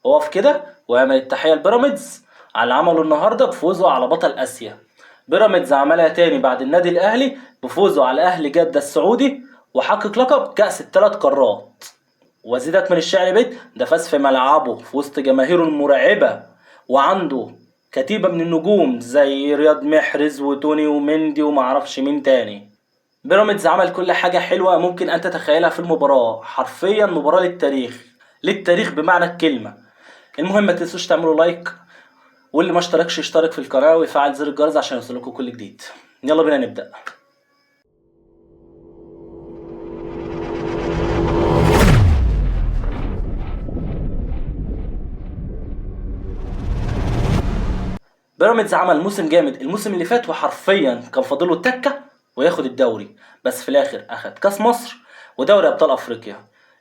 هو في كده ويعمل التحية لبيراميدز على اللي عمله النهارده بفوزه على بطل اسيا. بيراميدز عملها تاني بعد النادي الاهلي بفوزه على اهلي جدة السعودي، وحقق لقب كأس ال3 قارات. وزيدك من الشعر بيت، ده فاز في ملعبه في وسط جماهيره المرعبة، وعنده كتيبة من النجوم زي رياض محرز وتوني ومندي ومعرفش مين تاني. بيراميدز عمل كل حاجة حلوة ممكن أن تتخيلها في المباراة، حرفيا مباراة للتاريخ، للتاريخ بمعنى الكلمة. المهم ما تنسوش تعملوا لايك، واللي ما اشتركش يشترك في القناة ويفعل زر الجرس عشان يوصلكوا كل جديد. يلا بينا نبدأ. بيراميدز عمل موسم جامد الموسم اللي فات، وحرفيا كان فاضله التكة وياخد الدوري، بس في الاخر اخد كاس مصر ودوري ابطال افريقيا،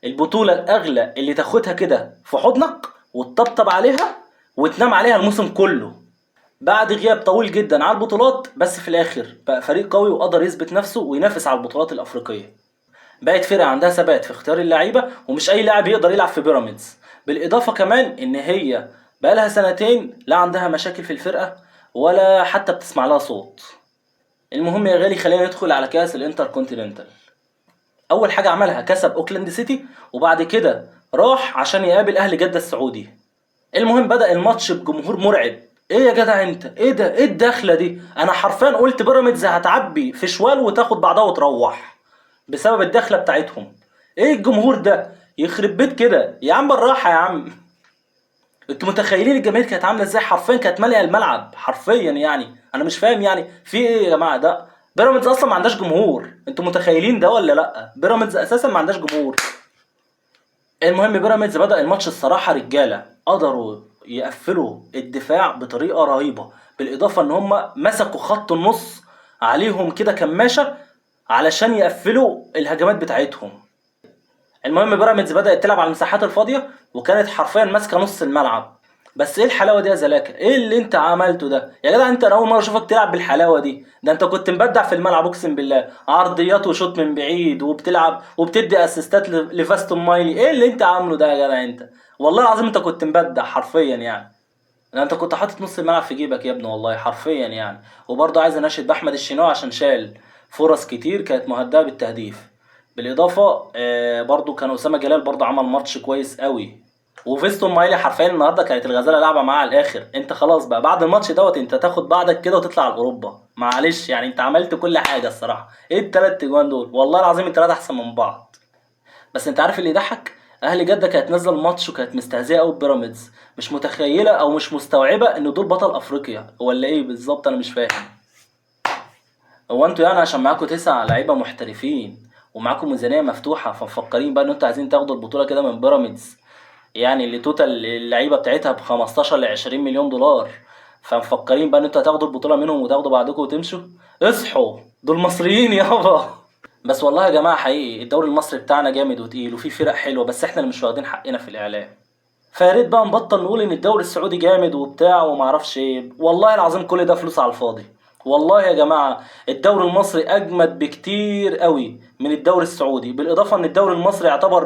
البطولة الاغلى اللي تاخدها كده في حضنك وتطبطب عليها وتنام عليها الموسم كله. بعد غياب طويل جدا على البطولات، بس في الاخر بقى فريق قوي وقدر يثبت نفسه وينافس على البطولات الافريقية. بقت فرقة عندها ثبات في اختيار اللعيبة، ومش اي لاعب يقدر يلعب في بيراميدز. بالاضافة كمان ان هي بقالها سنتين لا عندها مشاكل في الفرقة ولا حتى بتسمع لها صوت. المهم يا غالي خلينا ندخل على كاس الانتر كونتيننتال. اول حاجة عملها كسب اوكلاند سيتي، وبعد كده راح عشان يقابل اهلي جدة السعودي. المهم بدأ الماتش بجمهور مرعب. ايه يا جدع انت، ايه ده، ايه الدخلة دي؟ انا حرفيا قلت بيراميدز هتعبي في شوال وتاخد بعضها وتروح بسبب الدخلة بتاعتهم. ايه الجمهور ده، يخرب بيت كده يا عم، بالراحة يا عم. انتوا متخيلين الجماهير كانت عامله ازاي؟ حرفيا كانت ماليه الملعب حرفيا، يعني انا مش فاهم يعني في ايه يا جماعه. ده بيراميدز اصلا ما عندهاش جمهور، انتوا متخيلين ده ولا لا؟ بيراميدز اساسا ما عندهاش جمهور. المهم بيراميدز بدأ الماتش الصراحه رجاله، قدروا يقفلوا الدفاع بطريقه رهيبه، بالاضافه ان هم مسكوا خط النص عليهم كده كماشه علشان يقفلوا الهجمات بتاعتهم. المهم بيراميدز بدأت تلعب على المساحات الفاضية وكانت حرفيا ماسكة نص الملعب. بس ايه الحلاوة دي يا زلاكا؟ ايه اللي انت عملته ده يا جدع؟ انت انا اول مرة اشوفك تلعب بالحلاوة دي. ده انت كنت مبدع في الملعب اقسم بالله، عرضيات وشوط من بعيد وبتلعب وبتدي اسيستات لفاستون مايلي. ايه اللي انت عامله ده يا جدع انت؟ والله العظيم انت كنت مبدع حرفيا يعني. ده انت كنت حاطط نص الملعب في جيبك يا ابني والله حرفيا يعني. وبرضه عايز اناشد باحمد الشناوي عشان شال فرص كتير كانت مهدده بالتهديف. بالاضافه برضه كان اسامه جلال برضه عمل ماتش كويس قوي. وفيستون مايلي حرفيا النهارده كانت الغزاله لعبه معاه على الاخر. انت خلاص بقى بعد الماتش دوت انت تاخد بعضك كده وتطلع على اوروبا، معلش يعني انت عملت كل حاجه الصراحه. ايه التلات اجوان دول؟ والله العظيم التلاته احسن من بعض. بس انت عارف اللي يضحك؟ اهلي جده كانت نازله الماتش وكانت مستهزئه قوي ببيراميدز، مش متخيله او مش مستوعبه ان دول بطل افريقيا ولا ايه بالظبط، انا مش فاهم. هو انتوا يعني عشان معاكم 9 لعيبه محترفين ومعاكم ميزانيه مفتوحه فمفكرين بقى ان انتوا عايزين تاخدوا البطوله كده من بيراميدز؟ يعني اللي توتال اللعيبه بتاعتها ب 15 ل 20 مليون دولار، فمفكرين بقى ان انتوا هتاخدوا البطوله منهم وتاخدوا بعضكم وتمشوا؟ اصحوا، دول مصريين يابا. بس والله يا جماعه حقيقي الدوري المصري بتاعنا جامد وتقيل وفيه فرق حلوه، بس احنا اللي مش واخدين حقنا في الاعلام. فياريت بقى نبطل نقول ان الدوري السعودي جامد وبتاع ومعرفش ايه، والله العظيم كل ده فلوس على الفاضي. والله يا جماعه الدوري المصري اجمد بكتير قوي من الدوري السعودي، بالاضافه ان الدوري المصري يعتبر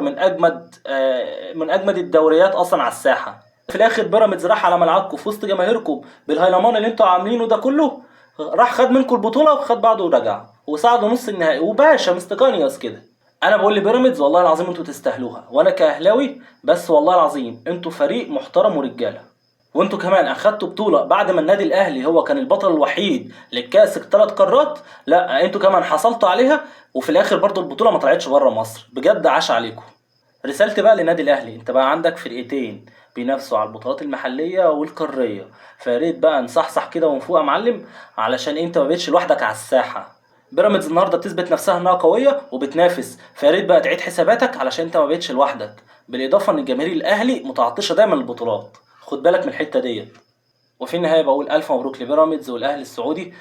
من اجمد الدوريات اصلا على الساحه. في الاخر بيراميدز راح على ملعبكم في وسط جماهيركم بالهيلمان اللي انتوا عاملينه ده كله، راح خد منكم البطوله وخد بعضه ورجع وصعدوا نص النهائي وباشا مستقانيوس كده. انا بقول لبيراميدز والله العظيم انتوا تستاهلوها، وانا كاهلاوي بس والله العظيم انتوا فريق محترم ورجاله. وانتوا كمان اخدتوا بطوله بعد ما النادي الاهلي هو كان البطل الوحيد للكاس 3 قارات، لا انتوا كمان حصلتوا عليها. وفي الاخر برضو البطوله ما طلعتش بره مصر، بجد عاش عليكم. رسالتي بقى للنادي الاهلي، انت بقى عندك فرقتين بينافسوا على البطولات المحليه والقاريه، فياريت بقى نصحصح كده ونفوق يا معلم، علشان انت ما بقتش لوحدك على الساحه. بيراميدز النهارده بتثبت نفسها انها قويه وبتنافس، فياريت بقى تعيد حساباتك علشان انت ما بقتش لوحدك. بالاضافه ان جماهير الاهلي متعطشه دايما للبطولات، خد بالك من الحته ديت. وفي النهايه بقول الف مبروك لبيراميدز والاهلي السعودي،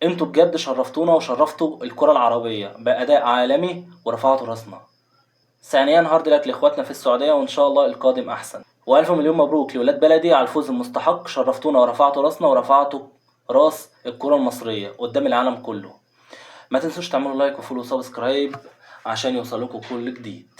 انتوا بجد شرفتونا وشرفتوا الكره العربيه باداء عالمي ورفعتوا راسنا. ثانيا هارد لك لاخواتنا في السعوديه، وان شاء الله القادم احسن. والف مليون مبروك لولاد بلدي على الفوز المستحق، شرفتونا ورفعتوا راسنا ورفعتوا راس الكره المصريه قدام العالم كله. ما تنسوش تعملوا لايك وفولو وسبسكرايب عشان يوصلكوا كل جديد.